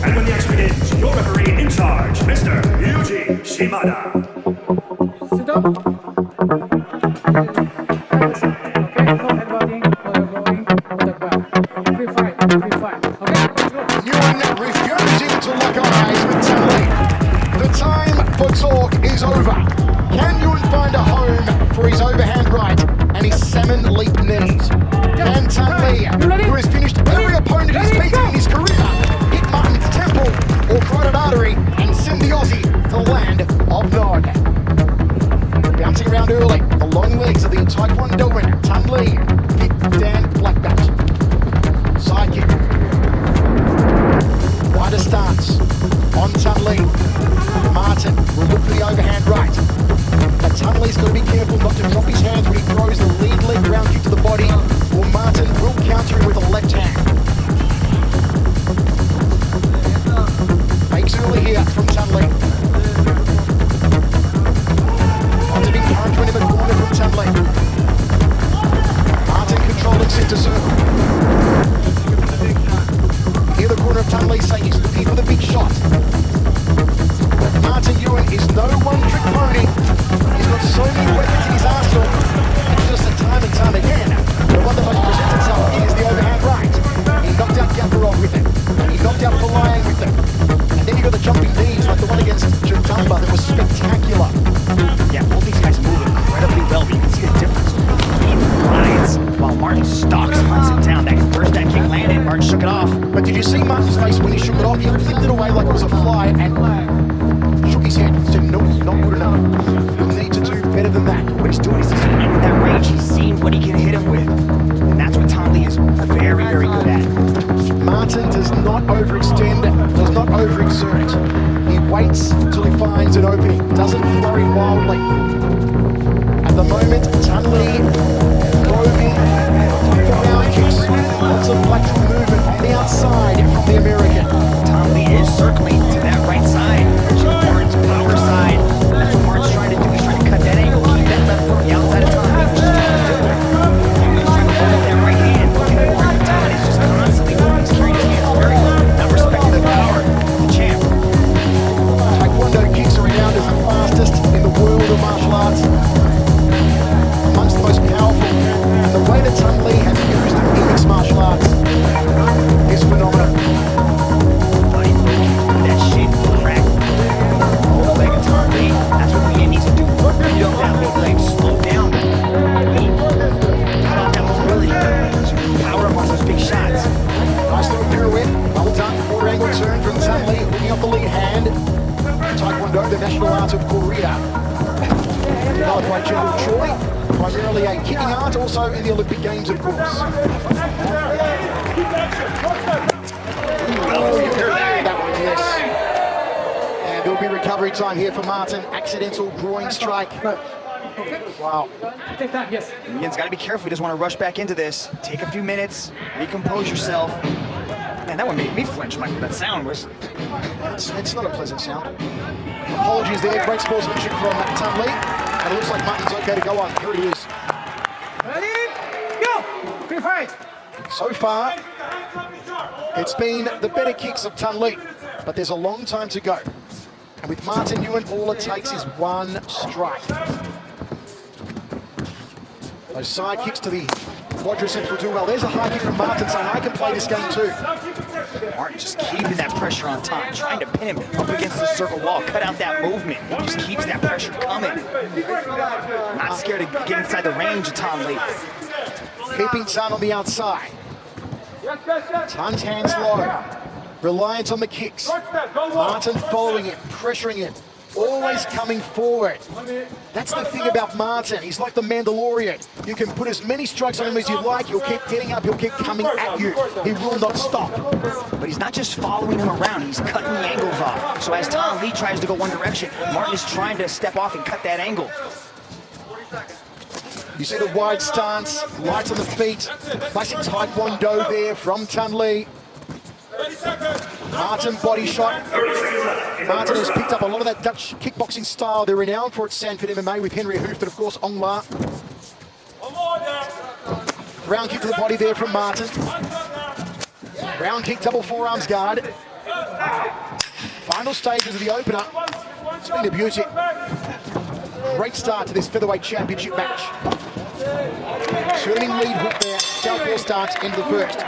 And when the action begins, your referee in charge, Mr. Yuji Shimada. Sit up. Okay, no headbutting, no elbowing, no duck back. Free fight, okay, let's go. Nguyen refusing to lock eyes with Thanh. The time for talk is over. Can Nguyen find a home for his overhand right and his salmon leap knees? Can Thanh, who has finished every opponent he's beaten in his career, hit Martin's temple or carotid artery and send the Aussie to the land of Nod? Bouncing around early, the long legs of the Taekwondo winner, Thanh, 5th Dan black belt. Side kick. Wider stance on Thanh. Martin will look for the overhand right. But Thanh got to be careful not to drop his hands when he throws the lead leg round kick to the body, or Martin will counter him with a left hand. Fakes early here from Thanh. Positive encouragement in the corner from Thanh. Martin controlling center circle. Here the corner of Thanh saying he's looking for the big shot. Martin Nguyen is no one-trick pony. He's got so many weapons in his arsenal. It's just a time and time again. The one that most presents itself is the overhand right. He knocked out Gafarov with it. He knocked out Palayan with it. And then you got the jumping knees like the one against Jadamba that was spectacular. Yeah, both these guys move incredibly well, but you can see the difference. He rides while Martin stalks, hunts him down. That first that kick landed, Martin shook it off. But did you see Martin's face when he shook it off? He flipped it away like it was a fly and shook his head and said, no, not good enough. You'll need to do better than that. What he's doing is he's in that range. He's seeing what he can hit him with. And that's what Thanh is very, very good at. Martin does not overextend, does not overexert. He waits till he finds an opening, doesn't flurry wildly. At the moment, Thanh probing for down kicks. Lots of lateral movement on the outside from the American. Thanh is circling to that right side, which is Martin's power side. That's what Martin's trying to do. He's trying to cut that angle, keep that left foot on the outside of Thanh, which is tough to do. He's trying to hold up that right hand, looking for it. Thanh is just constantly moving. He's carrying his hands very low, not respecting the power of the champ. Taekwondo kicks are renowned as the fastest in the world of martial arts. Amongst the most powerful. And the way that Thanh has used them in mixed martial arts is phenomenal. Buddy, that shit crack. Whole leg of Thanh, that's what Nguyen needs to do. Beat up that whole leg, slow down. Cut out that mobility. Power up on those big shots. Nice little pirouette, well done. 4-angle turn from Thanh, hooking up the lead hand. Taekwondo, the national art of Korea. Developed by General Choi. Primarily a kicking art, also in the Olympic Games, of course. Oh, you heard that one, yes. And there'll be recovery time here for Martin. Accidental groin strike. Wow. Take that, yes. Nguyen's got to be careful. He doesn't want to rush back into this. Take a few minutes, recompose yourself. Man, that one made me flinch, Michael. That sound was... It's not a pleasant sound. Apologies there. Great sportsmanship from Thanh. And it looks like Martin's okay to go on. Here it is. Ready? Go! Free fight! So far, it's been the better kicks of Thanh, but there's a long time to go. And with Martin Nguyen, all it takes is one strike. Those side kicks to the quadriceps will do well. There's a high kick from Martin saying, I can play this game too. Martin just keeping that pressure on Thanh, trying to pin him up against the circle wall, cut out that movement. Just keeps that pressure coming. Not scared to get inside the range of Thanh. Keeping Thanh on the outside. Than's hands low. Reliant on the kicks. Martin following it, pressuring it. Always coming forward. That's the thing about Martin. He's like the Mandalorian. You can put as many strikes on him as you like. He'll keep getting up. He'll keep coming at you. He will not stop. But he's not just following him around. He's cutting the angles off. So as Thanh tries to go one direction, Martin is trying to step off and cut that angle. You see the wide stance, light on the feet. Classic Taekwondo there from Thanh. Martin body shot. Martin has picked up a lot of that Dutch kickboxing style. They're renowned for at Sanford MMA with Henry Hooft and of course Ongla. Round kick to the body there from Martin. Round kick, double forearms guard. Final stages of the opener. It's been a beauty. Great start to this Featherweight Championship match. Turning lead hook there. Southpaw starts into the first.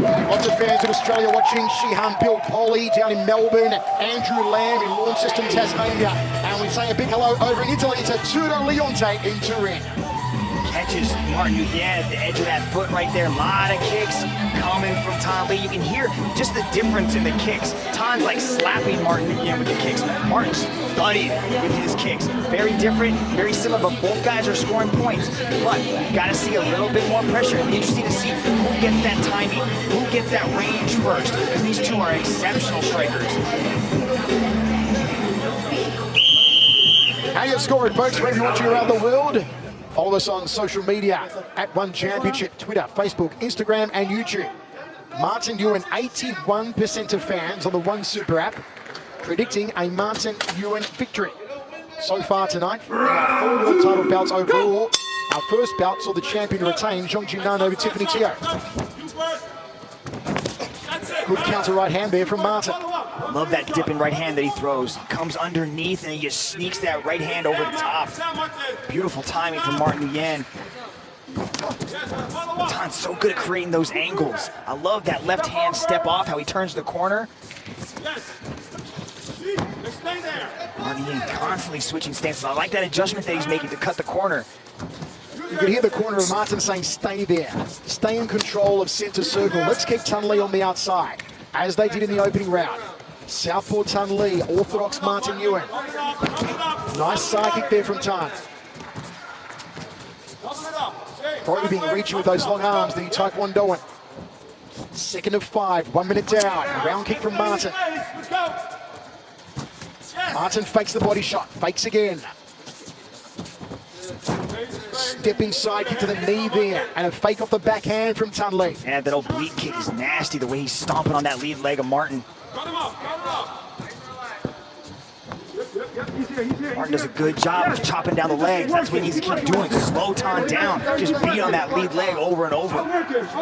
Lots of fans in Australia watching. Shihan, Bill Polly down in Melbourne. Andrew Lamb in Launceston, Tasmania. And we say a big hello over in Italy to Tudo Leonte in Turin. Catches Martin Nguyen at the edge of that foot right there. A lot of kicks coming from Tan Le. You can hear just the difference in the kicks. Tan's like slapping Martin Nguyen with the kicks. Martin's studied with his kicks. Very different, very similar, but both guys are scoring points. But got to see a little bit more pressure. It'll be interesting to see who gets that timing, who gets that range first, because these two are exceptional strikers. How you scoring, folks? Wherever you're watching around the world. Follow us on social media at One Championship, Twitter, Facebook, Instagram, and YouTube. Martin Nguyen, 81% of fans on the One Super app predicting a Martin Nguyen victory. So far tonight, our 4 world title bouts overall. Our first bout saw the champion retain, Zhong Jinan over Tiffany Teo. Good counter right hand there from Martin. Love that dipping right hand that he throws. Comes underneath and he just sneaks that right hand over the top. Beautiful timing from Martin Nguyen. Tan's so good at creating those angles. I love that left hand step off, how he turns the corner. Martin Nguyen constantly switching stances. I like that adjustment that he's making to cut the corner. You can hear the corner of Martin saying, stay there. Stay in control of center circle. Let's keep Tan Le on the outside, as they did in the opening round. Southpaw Tan Le, orthodox Martin Nguyen. Nice side kick there from Tan. Probably being reaching with those long arms, the Taekwondoan. Second of 5, 1 minute down. Round kick from Martin. Martin fakes the body shot, fakes again. Stepping side kick to the knee there, and a fake off the backhand from Tan Le. And that oblique kick is nasty, the way he's stomping on that lead leg of Martin. Martin does a good job of chopping down the legs. That's what he needs to keep doing. Slow Tan down. Just beat on that lead leg over and over. Let's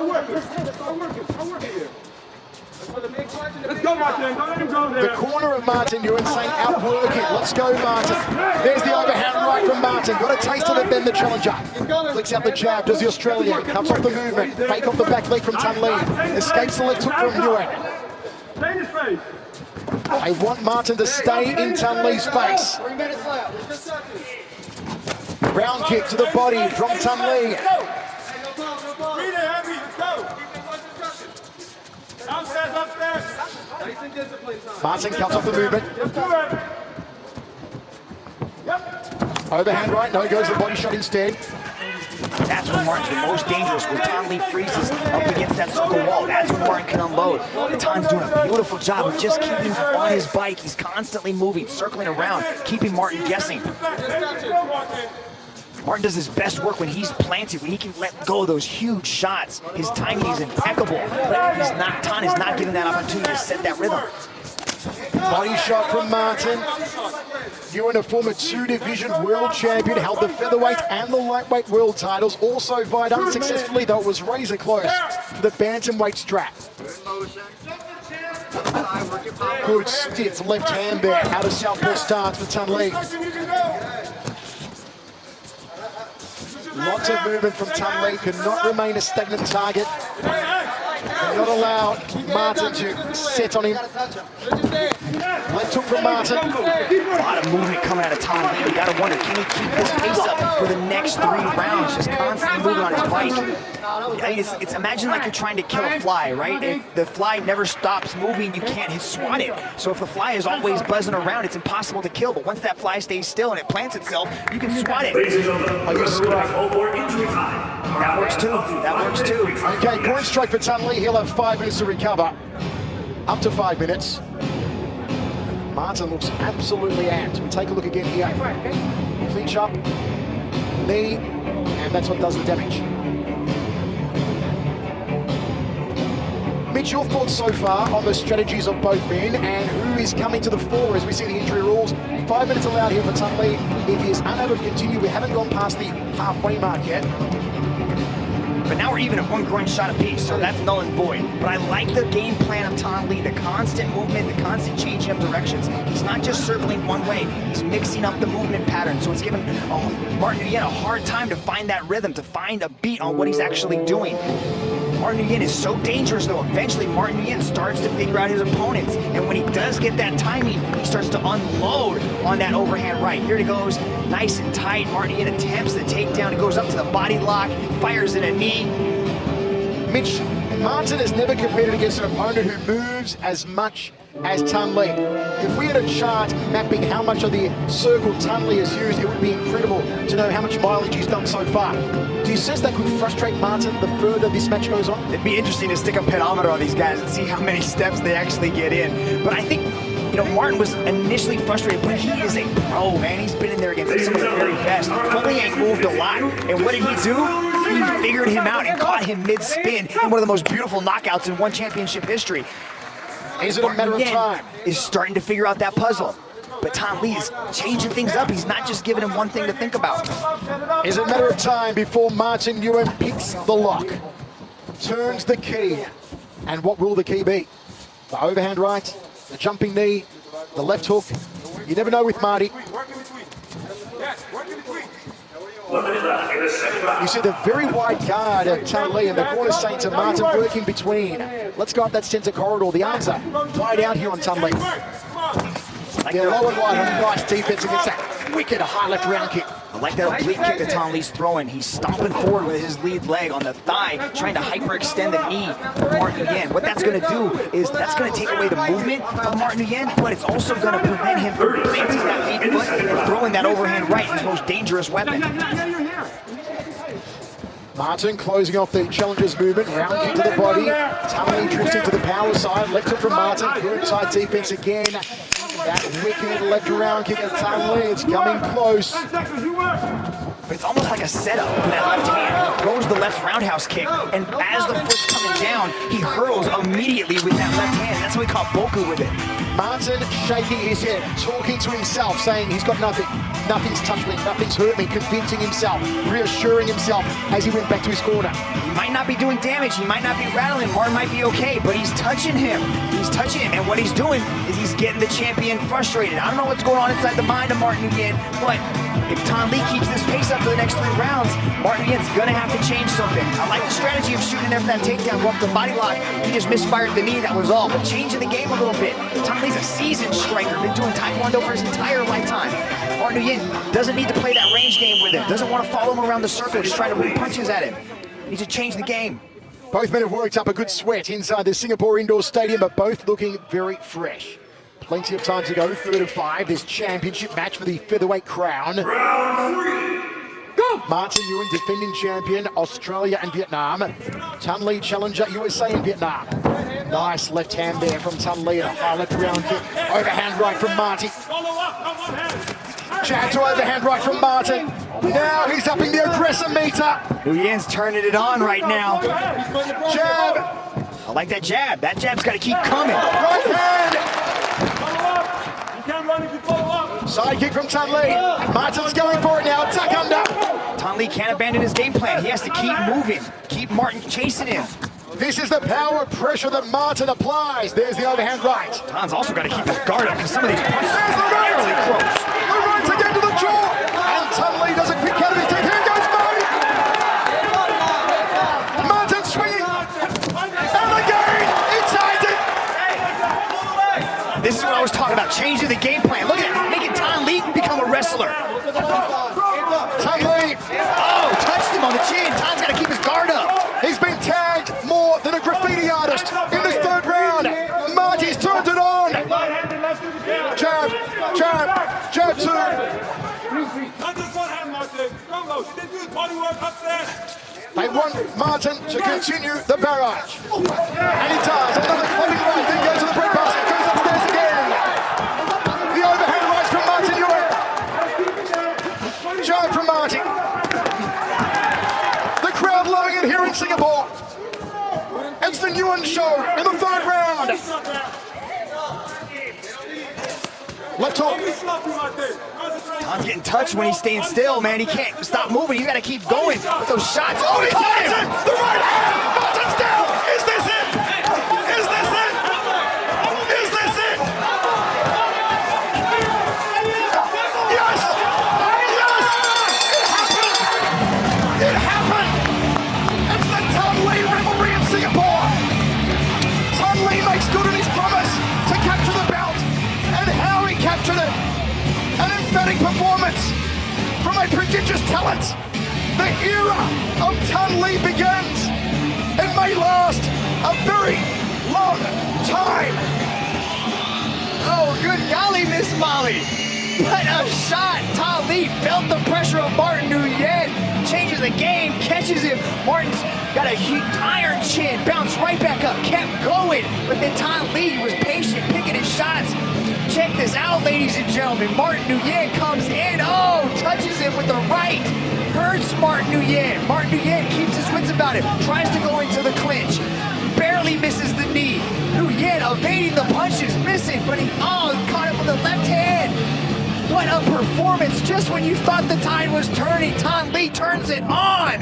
go, Martin. Don't let him go there. The corner of Martin Nguyen saying, outwork it. Let's go, Martin. There's the overhand right from Martin. Got a taste of it, then the challenger. Flicks out the jab, does the Australian. Cuts off the movement. Fake off the back leg from Tan Le. Escapes the left hook from Nguyen. Stay in his face. They want Martin to stay in Tan Le's face. Round kick to the body from Tan Le. Martin cuts off the movement. Overhand right, no, goes the body shot instead. That's when Martin's the most dangerous, when Tan Le freezes up against that circle wall. That's when Martin can unload. Tan's doing a beautiful job of just keeping on his bike. He's constantly moving, circling around, keeping Martin guessing. Martin does his best work when he's planted, when he can let go of those huge shots. His timing is impeccable, but Tan is not giving that opportunity to set that rhythm. Body shot from Martin. Nguyen, a former 2-division world champion, held the featherweight and the lightweight world titles. Also vied unsuccessfully, though it was razor close, for the bantamweight strap. Good stiff left hand there, out of southpaw stance for Tan Le. Lots of movement from Tan Le, cannot remain a stagnant target. Cannot allow Martin to set on him. Left hook from Martin. A lot of movement coming out of Tan Le. You gotta wonder, can he keep this pace up for the next 3 rounds? Just constantly moving on his bike. It's imagine like you're trying to kill a fly, right? If the fly never stops moving, you can't swat it. So if the fly is always buzzing around, it's impossible to kill. But once that fly stays still and it plants itself, you can swat it. That works too. That works too. Okay, point strike for Tan Le. He'll have 5 minutes to recover. Up to 5 minutes. Martin looks absolutely amped. We take a look again here. Clinch up, knee, and that's what does the damage. Mitch, your thoughts so far on the strategies of both men and who is coming to the fore as we see the injury rules? 5 minutes allowed here for Tunley. If he is unable to continue, we haven't gone past the halfway mark yet. But now we're even at 1 groin shot apiece, so that's null and void. But I like the game plan of Thanh Le, the constant movement, the constant changing of directions. He's not just circling one way, he's mixing up the movement pattern. So it's given Martin Nguyen a hard time to find that rhythm, to find a beat on what he's actually doing. Martin Nguyen is so dangerous, though. Eventually, Martin Nguyen starts to figure out his opponents. And when he does get that timing, he starts to unload on that overhand right. Here he goes, nice and tight. Martin Nguyen attempts the takedown. He goes up to the body lock, fires in a knee. Mitch, Martin has never competed against an opponent who moves as much as Thanh Le. If we had a chart mapping how much of the circle Thanh Le has used, it would be incredible to know how much mileage he's done so far. Do you sense that could frustrate Martin the further this match goes on? It'd be interesting to stick a pedometer on these guys and see how many steps they actually get in. But I think, you know, Martin was initially frustrated, but he is a pro, man. He's been in there against some of the very best. Foley ain't moved a lot. And what did he do? He figured him out and caught him mid-spin in one of the most beautiful knockouts in one championship history. Is it a matter of time? Is starting to figure out that puzzle. But Thanh Le is changing things up. He's not just giving him one thing to think about. Is it a matter of time before Martin Nguyen picks the lock, turns the key, and what will the key be? The overhand right, the jumping knee, the left hook. You never know with Marty. You see the very wide guard of Thanh Le and the corner saying to Martin, work in between. Let's go up that center corridor. The arms are wide out here on Thanh Le. They're low and wide on nice defense against that wicked high left round kick. I like that oblique kick that Thanh Le's throwing. He's stomping forward with his lead leg on the thigh, trying to hyperextend the knee of Martin Nguyen. What that's going to do is that's going to take away the movement of Martin Nguyen, but it's also going to prevent him from planting that lead foot and throwing that overhand right, his most dangerous weapon. Martin closing off the challenger's movement, round kick to the body. Thanh Le drifting to the power side, left hook from Martin, good side defense again. That wicked left round kick at Thanh Le, it's coming close. But it's almost like a setup for that left hand. He throws the left roundhouse kick, and as the foot's coming down, he hurls immediately with that left hand. That's why we caught Boku with it. Martin shaking his head, talking to himself, saying he's got nothing. Nothing's touched me, nothing's hurt me, convincing himself, reassuring himself as he went back to his corner. He might not be doing damage, he might not be rattling, Martin might be okay, but he's touching him. He's touching him, and what he's doing is he's getting the champion frustrated. I don't know what's going on inside the mind of Martin Nguyen, but if Thanh Le keeps this pace up for the next 3 rounds, Martin Nguyen's gonna have to change something. I like the strategy of shooting there for that takedown, go up the body lock. He just misfired the knee, that was all. But changing the game a little bit. Thanh Le's a seasoned striker, been doing Taekwondo for his entire lifetime. Martin Nguyen doesn't need to play that range game with him, doesn't want to follow him around the circle, just trying to put punches at him. He needs to change the game. Both men have worked up a good sweat inside the Singapore Indoor Stadium, but both looking very fresh. Plenty of time to go, 3rd of 5, this championship match for the featherweight crown. Go! Martin Nguyen, defending champion, Australia and Vietnam. Thanh Le, challenger, USA and Vietnam. Nice left hand there from Thanh Le, and a high left round kick. Overhand right from Marty. Jab to overhand right from Martin. Now he's upping the aggressor meter. Nguyen's turning it on right now. Jab. I like that jab. That jab's got to keep coming. Right hand. Side kick from Thanh Le. Martin's going for it now. Tuck under. Thanh Le can't abandon his game plan. He has to keep moving. Keep Martin chasing him. This is the power pressure that Martin applies. There's the overhand right. Tan's also got to keep his guard up because some of these punches are fairly close. The right again to the jaw. And Thanh Le does a quick cut of his teeth. Here goes Marty. Martin swinging. And again, inside it. This is what I was talking about, changing the game plan. Look at it, making Thanh Le become a wrestler. Thanh Le. Oh, touched him on the chin. Tan's got to keep his guard up. He's been tagged more than a graffiti artist in this 3rd round. Marty's turned it on. Jab, jab, jab 2. They want Martin to continue the barrage. And he does. Another flopping right, then goes to the break basket, goes upstairs again. The overhand rights from Martin Nguyen. Jab from Martin. The crowd loving it here in Singapore. It's the the Nguyen show in the third round. Left hook. Tom's getting touched when he's staying still, man. He can't stop moving. You gotta keep going with those shots. Oh, he's hit him! The right hand! Martin's down! Is this it? Is this it? Is this it? Yes! Yes! It happened! It's the Tan Le revelry in Singapore! Tan Le makes good on his promise to capture the belt, and how he captured it! An emphatic performance from a prodigious talent. The era of Tan Le begins. It may last a very long time. Oh, good golly, Miss Molly. What a shot. Tan Le felt the pressure of Martin Nguyen. Changes the game, catches him. Martin's got a iron chin, bounced right back up, kept going. But then Tan Le was patient, picking his shots. Check this out, ladies and gentlemen. Martin Nguyen comes in. Oh, touches him with the right. Hurts Martin Nguyen. Martin Nguyen keeps his wits about him. Tries to go into the clinch. Barely misses the knee. Nguyen evading the punches, missing, but he caught him with the left hand. What a performance. Just when you thought the tide was turning, Tan Le turns it on.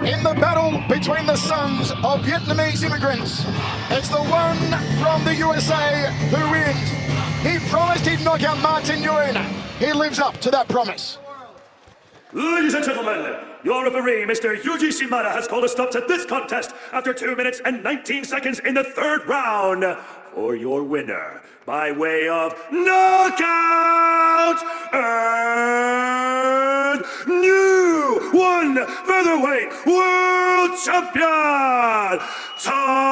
In the battle between the sons of Vietnamese immigrants, it's the one from the USA who wins. He promised he'd knock out Martin Nguyen. He lives up to that promise. Ladies and gentlemen, your referee, Mr. Yuji Shimada, has called a stop to this contest after 2 minutes and 19 seconds in the third round. For your winner, by way of knockout, and new featherweight world champion, Thanh.